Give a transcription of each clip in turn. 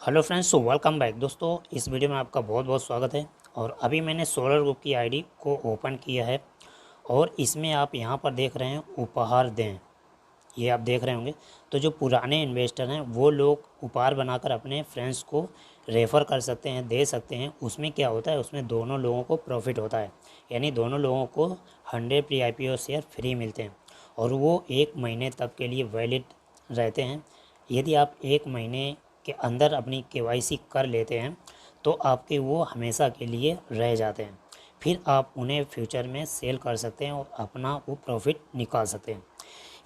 Hello friends, so welcome back. दोस्तों, इस video में आपका बहुत बहुत स्वागत है। और अभी मैंने सोलर ग्रुप की आईडी को ओपन किया है और इसमें आप यहाँ पर देख रहे हैं उपहार दें, ये आप देख रहे होंगे। तो जो पुराने इन्वेस्टर हैं वो लोग उपहार बनाकर अपने फ्रेंड्स को रेफ़र कर सकते हैं, दे सकते हैं। उसमें क्या होता है, उसमें दोनों लोगों को प्रॉफिट होता है, यानी दोनों लोगों को 100 प्री IPO शेयर फ्री मिलते हैं और वो 1 महीने तक के लिए वैलिड रहते हैं। यदि आप 1 महीने के अंदर अपनी KYC कर लेते हैं तो आपके वो हमेशा के लिए रह जाते हैं। फिर आप उन्हें फ्यूचर में सेल कर सकते हैं और अपना वो प्रॉफिट निकाल सकते हैं।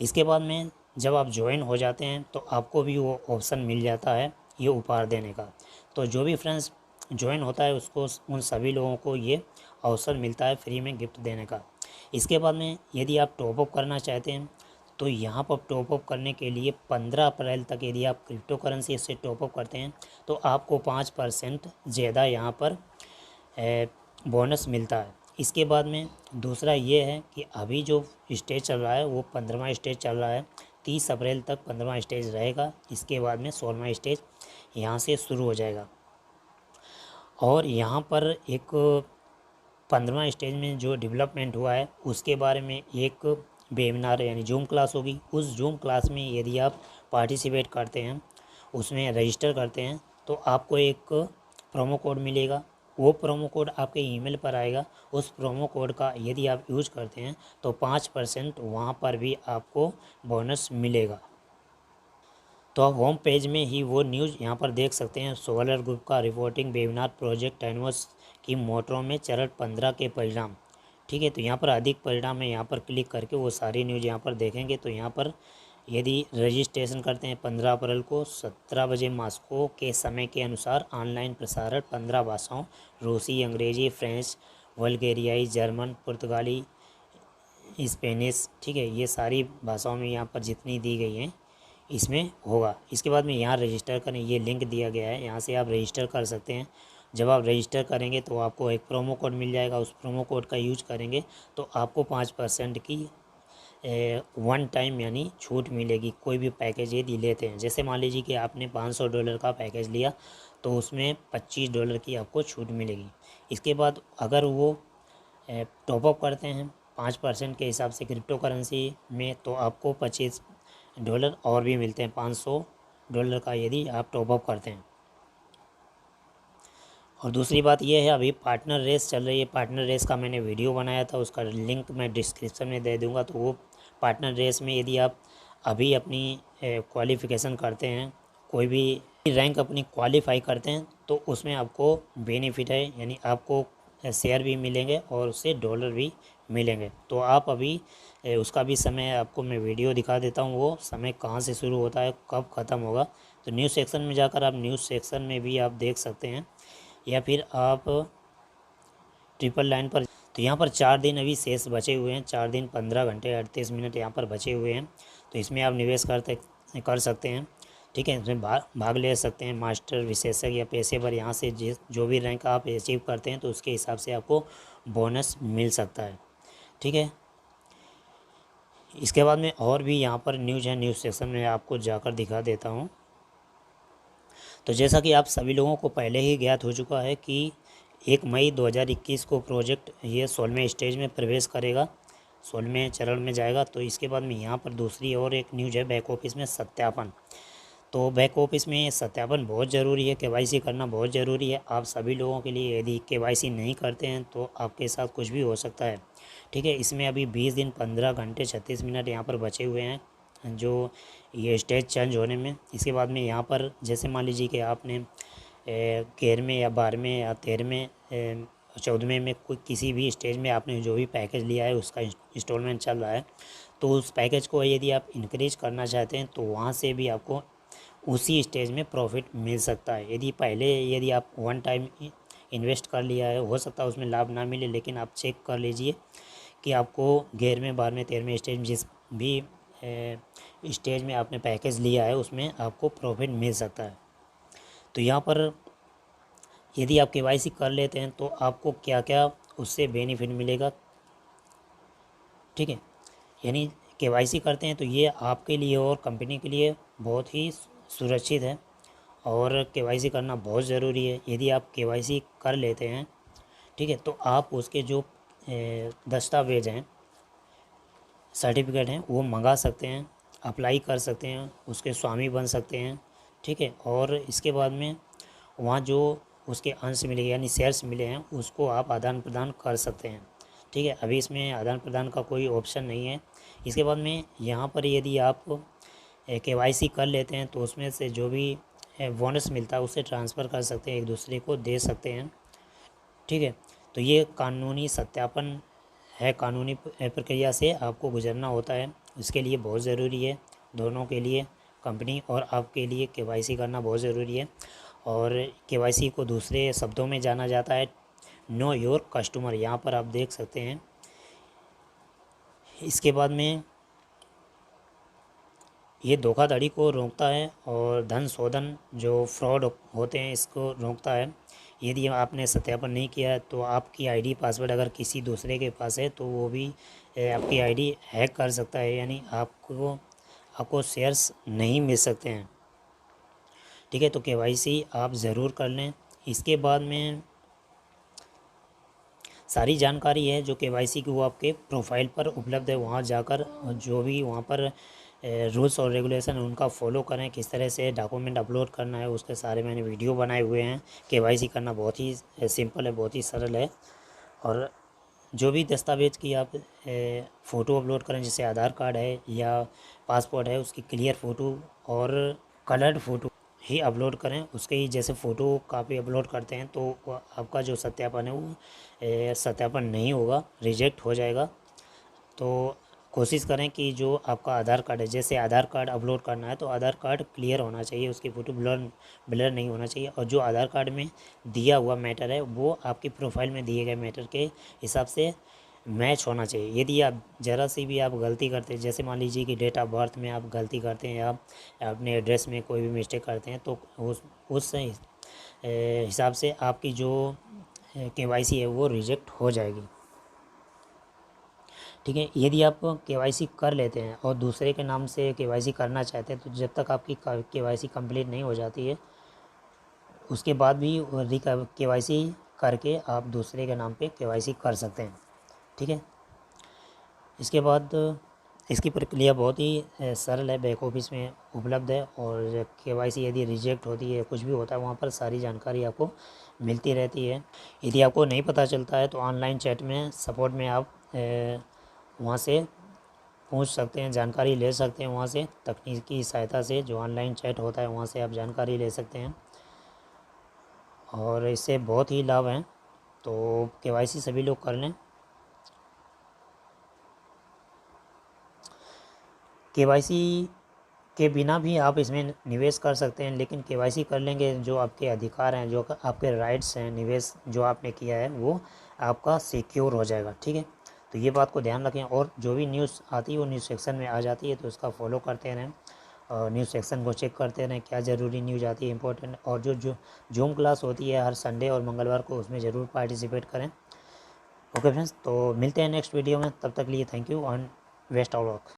इसके बाद में जब आप ज्वाइन हो जाते हैं तो आपको भी वो ऑप्शन मिल जाता है ये उपहार देने का। तो जो भी फ्रेंड्स ज्वाइन होता है उसको, उन सभी लोगों को ये अवसर मिलता है फ्री में गिफ्ट देने का। इसके बाद में यदि आप टॉपअप करना चाहते हैं तो यहाँ पर टॉपअप करने के लिए 15 अप्रैल तक यदि आप क्रिप्टो करेंसी से टॉपअप करते हैं तो आपको 5% ज़्यादा यहाँ पर बोनस मिलता है। इसके बाद में दूसरा ये है कि अभी जो स्टेज चल रहा है वो 15वां स्टेज चल रहा है। 30 अप्रैल तक 15वां स्टेज रहेगा। इसके बाद में 16वां स्टेज यहाँ से शुरू हो जाएगा। और यहाँ पर एक 15वां स्टेज में जो डेवलपमेंट हुआ है उसके बारे में एक वेबिनार यानी जूम क्लास होगी। उस जूम क्लास में यदि आप पार्टिसिपेट करते हैं, उसमें रजिस्टर करते हैं तो आपको एक प्रोमो कोड मिलेगा। वो प्रोमो कोड आपके ईमेल पर आएगा। उस प्रोमो कोड का यदि आप यूज करते हैं तो 5% वहाँ पर भी आपको बोनस मिलेगा। तो आप होम पेज में ही वो न्यूज़ यहाँ पर देख सकते हैं। सोलर ग्रुप का रिपोर्टिंग वेबिनार प्रोजेक्ट एनवस की मोटरों में चरण 15 के परिणाम। ठीक है, तो यहाँ पर अधिक परिणाम है, यहाँ पर क्लिक करके वो सारी न्यूज़ यहाँ पर देखेंगे। तो यहाँ पर यदि रजिस्ट्रेशन करते हैं 15 अप्रैल को 17 बजे मॉस्को के समय के अनुसार ऑनलाइन प्रसारण 15 भाषाओं, रूसी, अंग्रेजी, फ्रेंच, बल्गेरियाई, जर्मन, पुर्तगाली, स्पेनिश, ठीक है, ये सारी भाषाओं में यहाँ पर जितनी दी गई हैं इसमें होगा। इसके बाद में यहाँ रजिस्टर करें, ये लिंक दिया गया है, यहाँ से आप रजिस्टर कर सकते हैं। जब आप रजिस्टर करेंगे तो आपको एक प्रोमो कोड मिल जाएगा। उस प्रोमो कोड का यूज करेंगे तो आपको 5% की वन टाइम यानी छूट मिलेगी। कोई भी पैकेज यदि लेते हैं, जैसे मान लीजिए कि आपने $500 का पैकेज लिया तो उसमें $25 की आपको छूट मिलेगी। इसके बाद अगर वो टॉपअप करते हैं 5% के हिसाब से क्रिप्टो करेंसी में तो आपको $25 और भी मिलते हैं, $500 का यदि आप टॉपअप करते हैं। और दूसरी बात यह है, अभी पार्टनर रेस चल रही है। पार्टनर रेस का मैंने वीडियो बनाया था, उसका लिंक मैं डिस्क्रिप्शन में दे दूंगा। तो वो पार्टनर रेस में यदि आप अभी अपनी क्वालिफ़िकेशन करते हैं, कोई भी रैंक अपनी क्वालिफाई करते हैं तो उसमें आपको बेनिफिट है, यानी आपको शेयर भी मिलेंगे और उससे डॉलर भी मिलेंगे। तो आप अभी उसका भी समय आपको मैं वीडियो दिखा देता हूँ, वो समय कहाँ से शुरू होता है, कब ख़त्म होगा। तो न्यूज़ सेक्शन में जाकर आप न्यूज़ सेक्शन में भी आप देख सकते हैं, या फिर आप ट्रिपल लाइन पर। तो यहाँ पर 4 दिन अभी शेष बचे हुए हैं, 4 दिन 15 घंटे 38 मिनट यहाँ पर बचे हुए हैं। तो इसमें आप निवेश कर सकते हैं। ठीक है, इसमें भाग ले सकते हैं। मास्टर, विशेषज्ञ या पेशेवर, यहाँ से जो भी रैंक आप अचीव करते हैं तो उसके हिसाब से आपको बोनस मिल सकता है। ठीक है, इसके बाद में और भी यहाँ पर न्यूज़ है, न्यूज़ सेक्शन में आपको जाकर दिखा देता हूँ। तो जैसा कि आप सभी लोगों को पहले ही ज्ञात हो चुका है कि 1 मई 2021 को प्रोजेक्ट ये 16वें स्टेज में प्रवेश करेगा, 16वें चरण में जाएगा। तो इसके बाद में यहाँ पर दूसरी और एक न्यूज़ है, बैक ऑफिस में सत्यापन। तो बैक ऑफिस में सत्यापन बहुत ज़रूरी है, KYC करना बहुत ज़रूरी है आप सभी लोगों के लिए। यदि KYC नहीं करते हैं तो आपके साथ कुछ भी हो सकता है। ठीक है, इसमें अभी 20 दिन 15 घंटे 36 मिनट यहाँ पर बचे हुए हैं जो ये स्टेज चेंज होने में। इसके बाद में यहाँ पर जैसे मान लीजिए कि आपने 11वें या 12वें या 13वें 14वें में कोई किसी भी स्टेज में आपने जो भी पैकेज लिया है उसका इंस्टॉलमेंट चल रहा है, तो उस पैकेज को यदि आप इंक्रीज करना चाहते हैं तो वहाँ से भी आपको उसी स्टेज में प्रॉफिट मिल सकता है। यदि आप वन टाइम इन्वेस्ट कर लिया है, हो सकता है उसमें लाभ ना मिले, लेकिन आप चेक कर लीजिए कि आपको 11वें 12वें 13वें स्टेज में जिस भी स्टेज में आपने पैकेज लिया है उसमें आपको प्रॉफिट मिल सकता है। तो यहाँ पर यदि आप KYC कर लेते हैं तो आपको क्या क्या उससे बेनिफिट मिलेगा। ठीक है, यानी KYC करते हैं तो ये आपके लिए और कंपनी के लिए बहुत ही सुरक्षित है। और केवाईसी करना बहुत ज़रूरी है। यदि आप केवाईसी कर लेते हैं, ठीक है, तो आप उसके जो दस्तावेज़ हैं, सर्टिफिकेट हैं, वो मंगा सकते हैं, अप्लाई कर सकते हैं, उसके स्वामी बन सकते हैं, ठीक है। और इसके बाद में वहाँ जो उसके अंश मिले यानी शेयर्स मिले हैं उसको आप आदान प्रदान कर सकते हैं, ठीक है। अभी इसमें आदान प्रदान का कोई ऑप्शन नहीं है। इसके बाद में यहाँ पर यदि आप केवाईसी कर लेते हैं तो उसमें से जो भी बोनस मिलता है उसे ट्रांसफ़र कर सकते हैं, एक दूसरे को दे सकते हैं, ठीक है। तो ये कानूनी सत्यापन है, कानूनी प्रक्रिया से आपको गुजरना होता है। इसके लिए बहुत ज़रूरी है, दोनों के लिए, कंपनी और आपके लिए केवाईसी करना बहुत ज़रूरी है। और केवाईसी को दूसरे शब्दों में जाना जाता है नो योर कस्टमर, यहाँ पर आप देख सकते हैं। इसके बाद में ये धोखाधड़ी को रोकता है और धन शोधन जो फ्रॉड होते हैं इसको रोकता है। यदि आपने सत्यापन नहीं किया है तो आपकी आईडी पासवर्ड अगर किसी दूसरे के पास है तो वो भी आपकी आईडी हैक कर सकता है, यानी आपको शेयर्स नहीं मिल सकते हैं, ठीक है। तो केवाईसी आप ज़रूर कर लें। इसके बाद में सारी जानकारी है जो केवाईसी की वो आपके प्रोफाइल पर उपलब्ध है। वहाँ जाकर जो भी वहाँ पर रूल्स और रेगुलेशन उनका फॉलो करें, किस तरह से डॉक्यूमेंट अपलोड करना है उसके सारे मैंने वीडियो बनाए हुए हैं। केवाईसी करना बहुत ही सिंपल है, बहुत ही सरल है। और जो भी दस्तावेज़ की आप फ़ोटो अपलोड करें, जैसे आधार कार्ड है या पासपोर्ट है, उसकी क्लियर फ़ोटो और कलर्ड फ़ोटो ही अपलोड करें। उसके ही जैसे फ़ोटो कापी अपलोड करते हैं तो आपका जो सत्यापन है वो सत्यापन नहीं होगा, रिजेक्ट हो जाएगा। तो कोशिश करें कि जो आपका आधार कार्ड है, जैसे आधार कार्ड अपलोड करना है तो आधार कार्ड क्लियर होना चाहिए, उसकी फ़ोटो ब्लर नहीं होना चाहिए। और जो आधार कार्ड में दिया हुआ मैटर है वो आपकी प्रोफाइल में दिए गए मैटर के हिसाब से मैच होना चाहिए। यदि आप ज़रा सी भी आप गलती करते हैं, जैसे मान लीजिए कि डेट ऑफ बर्थ में आप गलती करते हैं या अपने एड्रेस में कोई भी मिस्टेक करते हैं तो उस हिसाब से आपकी जो केवाईसी है वो रिजेक्ट हो जाएगी, ठीक है। यदि आप केवाईसी कर लेते हैं और दूसरे के नाम से केवाईसी करना चाहते हैं तो जब तक आपकी केवाईसी कंप्लीट नहीं हो जाती है उसके बाद भी केवाईसी करके आप दूसरे के नाम पे केवाईसी कर सकते हैं, ठीक है। इसके बाद इसकी प्रक्रिया बहुत ही सरल है, बैक ऑफिस में उपलब्ध है। और केवाईसी यदि रिजेक्ट होती है, कुछ भी होता है, वहाँ पर सारी जानकारी आपको मिलती रहती है। यदि आपको नहीं पता चलता है तो ऑनलाइन चैट में सपोर्ट में आप वहाँ से पूछ सकते हैं, जानकारी ले सकते हैं। वहाँ से तकनीकी सहायता से जो ऑनलाइन चैट होता है वहाँ से आप जानकारी ले सकते हैं और इससे बहुत ही लाभ हैं। तो केवाईसी सभी लोग कर लें। केवाईसी के बिना भी आप इसमें निवेश कर सकते हैं, लेकिन केवाईसी कर लेंगे जो आपके अधिकार हैं, जो आपके राइट्स हैं, निवेश जो आपने किया है वो आपका सिक्योर हो जाएगा, ठीक है। तो ये बात को ध्यान रखें। और जो भी न्यूज़ आती है वो न्यूज़ सेक्शन में आ जाती है तो उसका फॉलो करते रहें और न्यूज़ सेक्शन को चेक करते रहें, क्या ज़रूरी न्यूज़ आती है इंपॉर्टेंट। और जो जूम क्लास होती है हर संडे और मंगलवार को, उसमें ज़रूर पार्टिसिपेट करें। ओके फ्रेंड्स, तो मिलते हैं नेक्स्ट वीडियो में, तब तक लिए thank you and best of luck.